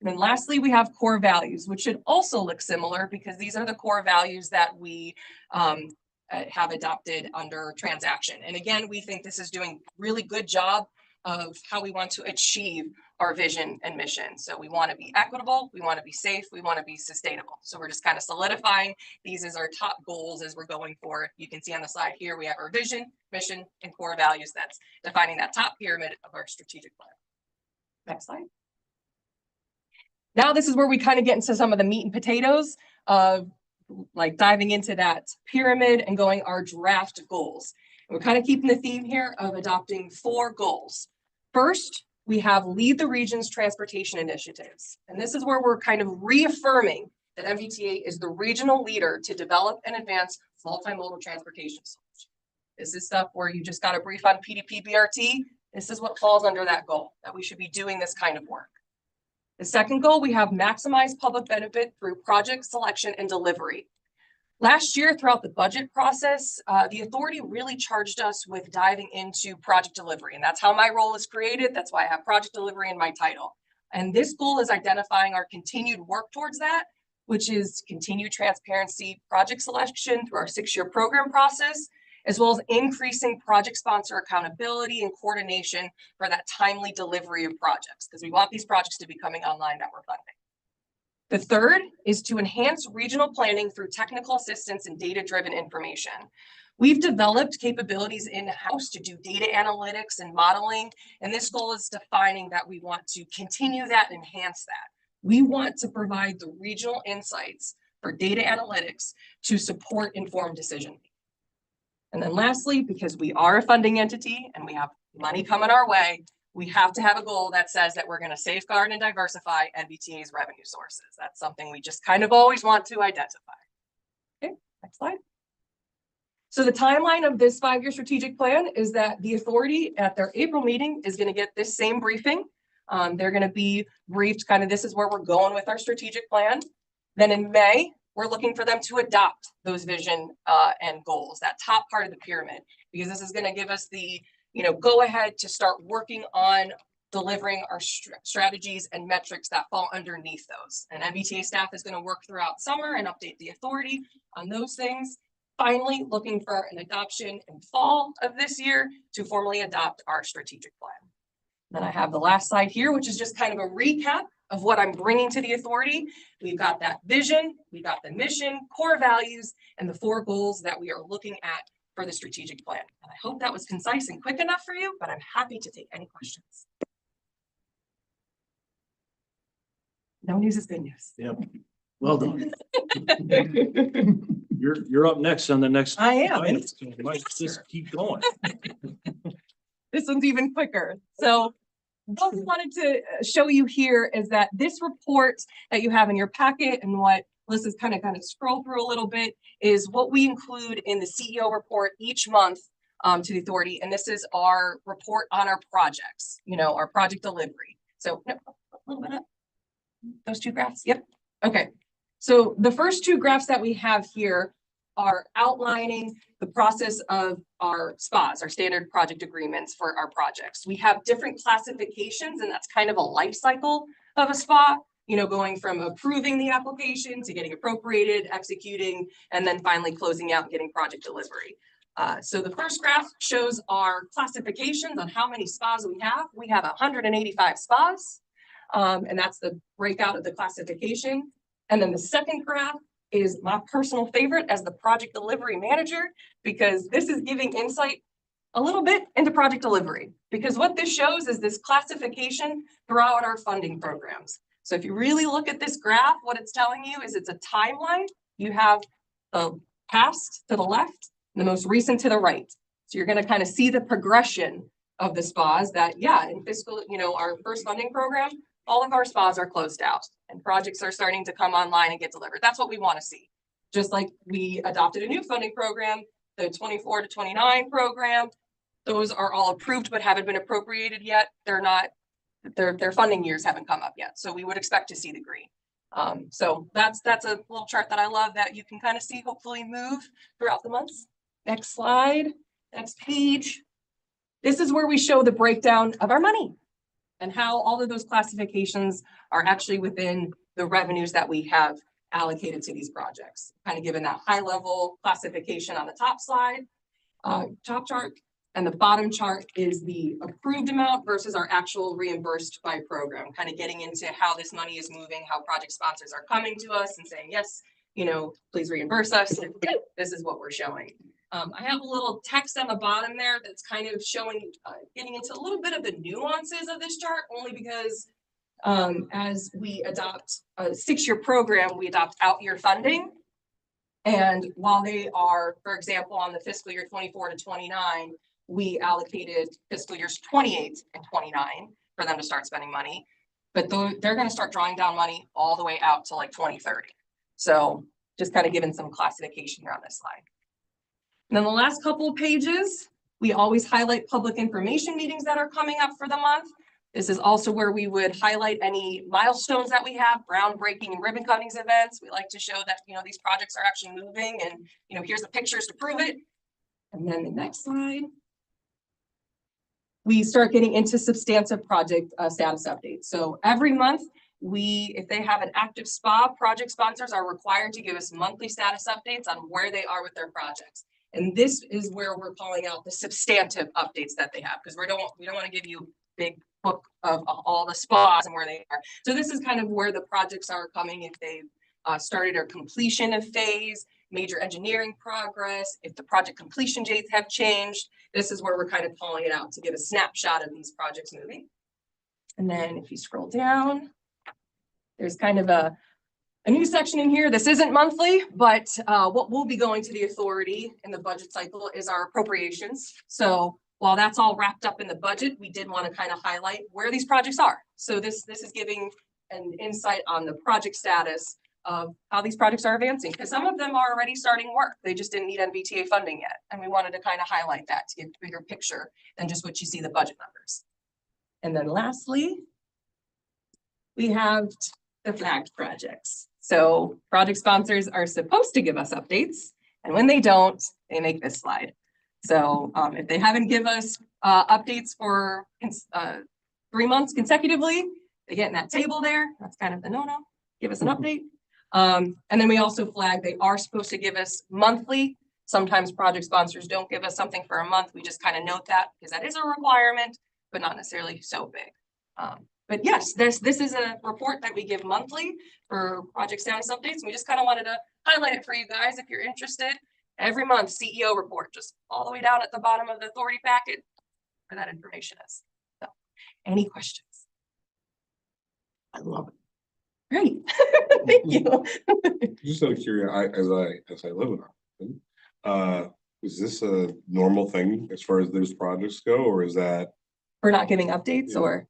And then lastly, we have core values, which should also look similar because these are the core values that we have adopted under transaction. And again, we think this is doing a really good job of how we want to achieve our vision and mission. So we want to be equitable, we want to be safe, we want to be sustainable. So we're just kind of solidifying these as our top goals as we're going forward. You can see on the slide here, we have our vision, mission, and core values. That's defining that top pyramid of our strategic plan. Next slide. Now this is where we kind of get into some of the meat and potatoes of like diving into that pyramid and going our draft goals. And we're kind of keeping the theme here of adopting 4 goals. First, we have lead the region's transportation initiatives. And this is where we're kind of reaffirming that MBTA is the regional leader to develop and advance multimodal transportation solutions. This is stuff where you just got a brief on PDP BRT. This is what falls under that goal, that we should be doing this kind of work. The second goal, we have maximize public benefit through project selection and delivery. Last year, throughout the budget process, the authority really charged us with diving into project delivery. And that's how my role is created. That's why I have project delivery in my title. And this goal is identifying our continued work towards that, which is continued transparency, project selection through our 6-year program process, as well as increasing project sponsor accountability and coordination for that timely delivery of projects, because we want these projects to be coming online that we're funding. The third is to enhance regional planning through technical assistance and data-driven information. We've developed capabilities in-house to do data analytics and modeling, and this goal is defining that we want to continue that and enhance that. We want to provide the regional insights for data analytics to support informed decision-making. And then lastly, because we are a funding entity and we have money coming our way, we have to have a goal that says that we're going to safeguard and diversify MBTA's revenue sources. That's something we just kind of always want to identify. Okay, next slide. So the timeline of this 5-year strategic plan is that the authority at their April meeting is going to get this same briefing. They're going to be briefed kind of this is where we're going with our strategic plan. Then in May, we're looking for them to adopt those vision and goals, that top part of the pyramid, because this is going to give us the go ahead to start working on delivering our strategies and metrics that fall underneath those. And MBTA staff is going to work throughout summer and update the authority on those things. Finally, looking for an adoption in fall of this year to formally adopt our strategic plan. Then I have the last slide here, which is just kind of a recap of what I'm bringing to the authority. We've got that vision, we got the mission, core values, and the 4 goals that we are looking at for the strategic plan. And I hope that was concise and quick enough for you, but I'm happy to take any questions. No news is good news. Yep. Well done. You're up next on the next. I am. item, so you might just keep going. This one's even quicker. So what we wanted to show you here is that this report that you have in your packet and what Melissa's kind of scroll through a little bit is what we include in the CEO report each month to the authority. And this is our report on our projects, our project delivery. So a little bit up. Those 2 graphs. Yep. Okay. So the first 2 graphs that we have here are outlining the process of our SPAs, our standard project agreements for our projects. We have different classifications, and that's kind of a life cycle of a SPA, going from approving the application to getting appropriated, executing, and then finally closing out and getting project delivery. So the first graph shows our classifications on how many SPAs we have. We have 185 SPAs, and that's the breakout of the classification. And then the second graph is my personal favorite as the project delivery manager, because this is giving insight a little bit into project delivery, because what this shows is this classification throughout our funding programs. So if you really look at this graph, what it's telling you is it's a timeline. You have the past to the left, and the most recent to the right. So you're going to kind of see the progression of the SPAs that, in fiscal, our first funding program, all of our SPAs are closed out and projects are starting to come online and get delivered. That's what we want to see. just like we adopted a new funding program, the 24 to 29 program. Those are all approved but haven't been appropriated yet. They're not, their funding years haven't come up yet. So we would expect to see the green. So that's a little chart that I love that you can kind of see hopefully move throughout the months. Next slide, next page. This is where we show the breakdown of our money and how all of those classifications are actually within the revenues that we have allocated to these projects. Kind of given that high level classification on the top slide, top chart, and the bottom chart is the approved amount versus our actual reimbursed by program, kind of getting into how this money is moving, how project sponsors are coming to us and saying, yes, you know, please reimburse us. This is what we're showing. I have a little text on the bottom there that's kind of showing, getting into a little bit of the nuances of this chart, only because as we adopt a 6-year program, we adopt out-year funding. And while they are, for example, on the fiscal year 24 to 29, we allocated fiscal years 28 and 29 for them to start spending money, but they're going to start drawing down money all the way out to like 2030. So just kind of giving some classification here on this slide. And then the last couple of pages, we always highlight public information meetings that are coming up for the month. This is also where we would highlight any milestones that we have, groundbreaking and ribbon cuttings events. We like to show that, you know, these projects are actually moving and, you know, here's the pictures to prove it. And then the next slide. We start getting into substantive project status updates. So every month, if they have an active SPA, project sponsors are required to give us monthly status updates on where they are with their projects. And this is where we're calling out the substantive updates that they have, because we don't want to give you a big book of all the SPAs and where they are. So this is kind of where the projects are coming, if they've started or completion of phase, major engineering progress, if the project completion dates have changed. This is where we're kind of calling it out to give a snapshot of these projects moving. And then if you scroll down, there's kind of a new section in here. This isn't monthly, but what will be going to the authority in the budget cycle is our appropriations. So while that's all wrapped up in the budget, we did want to kind of highlight where these projects are. So this is giving an insight on the project status of how these projects are advancing, because some of them are already starting work. They just didn't need MVTA funding yet. And we wanted to kind of highlight that to get a bigger picture than just what you see the budget numbers. And then lastly, we have the flagged projects. So project sponsors are supposed to give us updates, and when they don't, they make this slide. So if they haven't given us updates for 3 months consecutively, they get in that table there. That's kind of the no-no. Give us an update. And then we also flag they are supposed to give us monthly. Sometimes project sponsors don't give us something for a month. We just kind of note that because that is a requirement, but not necessarily so big. But yes, this is a report that we give monthly for project status updates. We just kind of wanted to highlight it for you guys if you're interested. Every month, CEO report, just all the way down at the bottom of the authority packet where that information is. So, any questions? I love it. Great. Thank you. Just out of curiosity, as I live in Arlington, is this a normal thing as far as those projects go, or is that? We're not giving updates, Yeah. or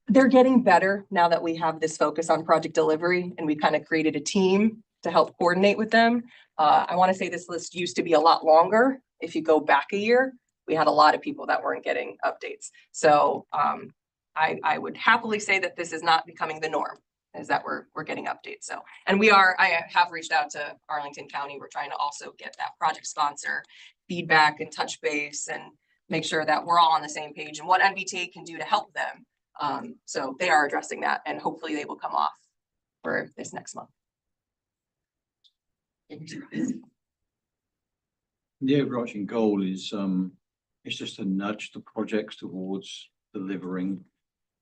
they're getting better now that we have this focus on project delivery, and we kind of created a team to help coordinate with them. I want to say this list used to be a lot longer. If you go back a year, we had a lot of people that weren't getting updates. So I would happily say that this is not becoming the norm, is that we're getting updates. So, and I have reached out to Arlington County. We're trying to also get that project sponsor feedback and touch base and make sure that we're all on the same page and what MBTA can do to help them. So they are addressing that, and hopefully they will come off for this next month. The overarching goal is it's just to nudge the projects towards delivering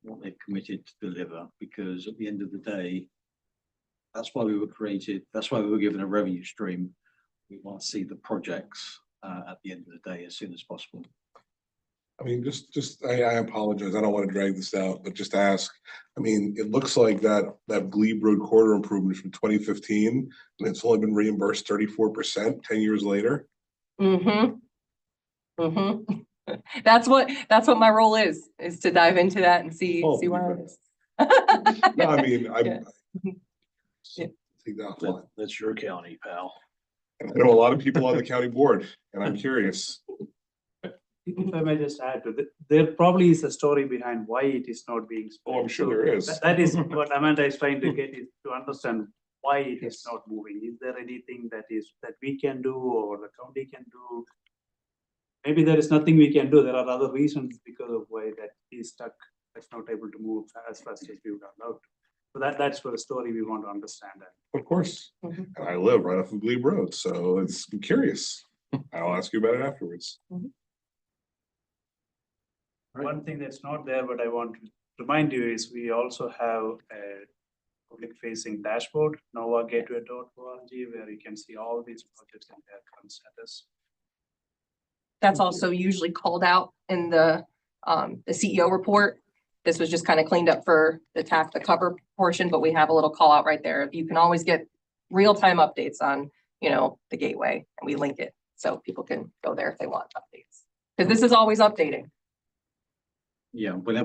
what they've committed to deliver, because at the end of the day, that's why we were created. That's why we were given a revenue stream. We want to see the projects at the end of the day as soon as possible. I mean, I apologize. I don't want to drag this out, but just ask. I mean, it looks like that Glebe Road corridor improvement from 2015, and it's only been reimbursed 34% 10 years later. Mm-hmm. Mm-hmm. That's what my role is to dive into that and see why it is. No, I mean, Yeah. Yeah. take that offline. That's your county, pal. And I know a lot of people on the county board, and I'm curious. If I may just add to that, there probably is a story behind why it is not being. Oh, I'm sure So there is. That is what Amanda is trying to get is to understand why it is not moving. Is there anything that we can do or the county can do? Maybe there is nothing we can do. There are other reasons because of why that is stuck. That's not able to move as fast as we would allowed. So that's for the story we want to understand. Of course. Mhm. And I live right off of Glebe Road, so I'm curious. I'll ask you about it afterwards. One thing that's not there, but I want to remind you is we also have a public facing dashboard, novagateway.org, where you can see all these projects and their current status. That's also usually called out in the CEO report. This was just kind of cleaned up for the TAC, the cover portion, but we have a little call out right there. You can always get real-time updates on, the gateway, and we link it so people can go there if they want updates. Because this is always updating. Yeah, when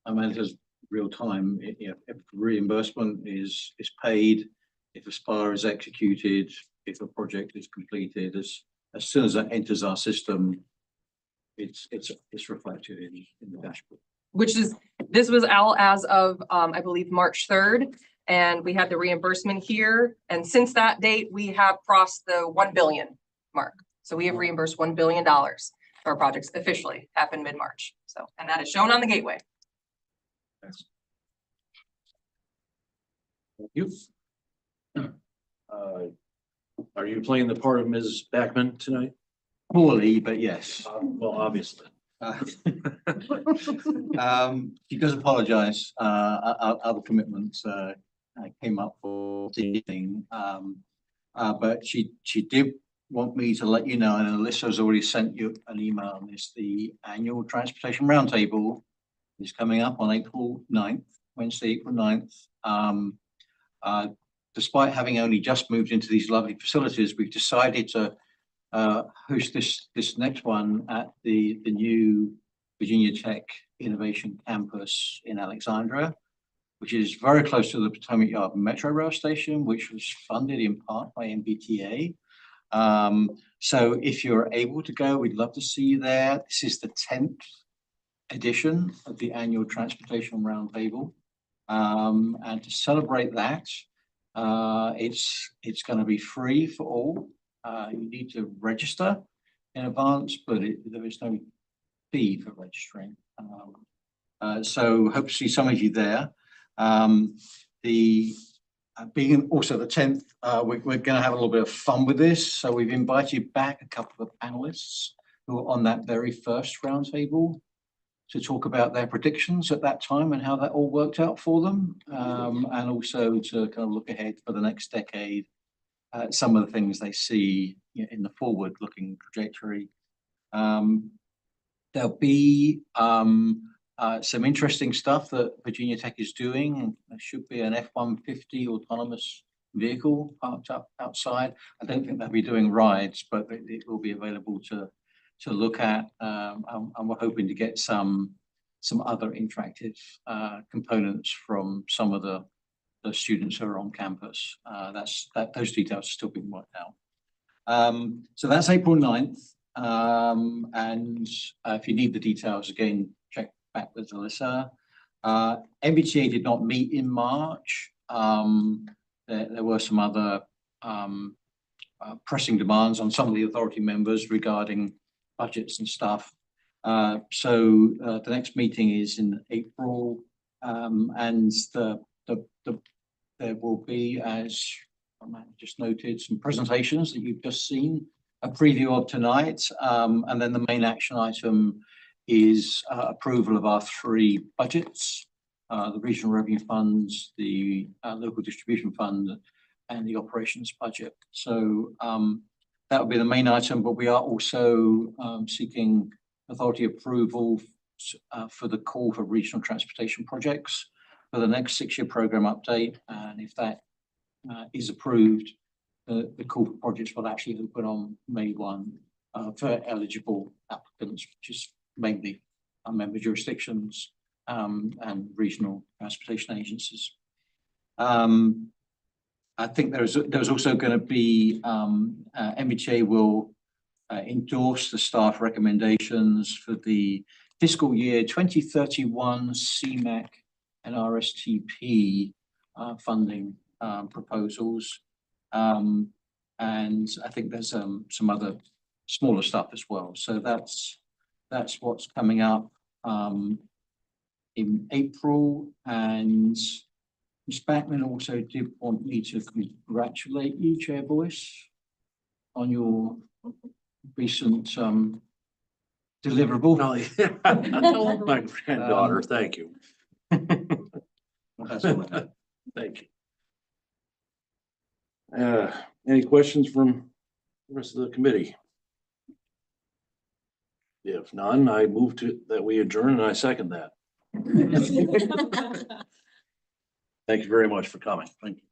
Amanda's real time, if reimbursement is paid, if a SPA is executed, if a project is completed, as soon as that enters our system, it's reflected in the dashboard. This was all as of, I believe, March 3rd, and we had the reimbursement here. And since that date, we have crossed the 1 billion mark. So we have reimbursed $1 billion for our projects officially, happened mid-March. So, and that is shown on the gateway. Thank you. Are you playing the part of Ms. Backman tonight? Poorly, but yes. Well, obviously. She does apologize. Other commitments came up for the evening. But she did want me to let you know, and Alyssa's already sent you an email on this. The annual Transportation Roundtable is coming up on April 9th, Wednesday, April 9th. Despite having only just moved into these lovely facilities, we've decided to host this next one at the new Virginia Tech Innovation Campus in Alexandria, which is very close to the Potomac Yard Metro Rail Station, which was funded in part by MBTA. So if you're able to go, we'd love to see you there. This is the 10th edition of the annual Transportation Roundtable. And to celebrate that, it's going to be free for all. You need to register in advance, but there is no fee for registering. So hope to see some of you there. Being also the 10th, we're going to have a little bit of fun with this. So we've invited back a couple of panelists who were on that very first roundtable to talk about their predictions at that time and how that all worked out for them, and also to kind of look ahead for the next decade, some of the things they see in the forward-looking trajectory. There'll be some interesting stuff that Virginia Tech is doing. There should be an F-150 autonomous vehicle parked up outside. I don't think they'll be doing rides, but it will be available to look at. And we're hoping to get some other interactive components from some of the students who are on campus. Those details are still being worked out. So that's April 9th. And if you need the details, again, check back with Alyssa. MBTA did not meet in March. There were some other pressing demands on some of the authority members regarding budgets and stuff. So the next meeting is in April, and there will be, as I just noted, some presentations that you've just seen, a preview of tonight, and then the main action item is approval of our 3 budgets, the Regional Revenue Funds, the Local Distribution Fund, and the Operations Budget. So that will be the main item, but we are also seeking authority approval for the call for regional transportation projects for the next 6-year program update. And if that is approved, the call for projects will actually open on May 1 for eligible applicants, which is mainly member jurisdictions and regional transportation agencies. I think there's also going to be, MBTA will endorse the staff recommendations for the fiscal year 2031 CMAC and RSTP funding proposals. And I think there's some other smaller stuff as well. So that's what's coming up in April. And Ms. Backman also did want me to congratulate you, Chair Boyce, on your recent deliverable. My granddaughter, thank you. That's all I have. Thank you. Any questions from the rest of the committee? If none, I move to that we adjourn and I second that. Thank you very much for coming. Thank you.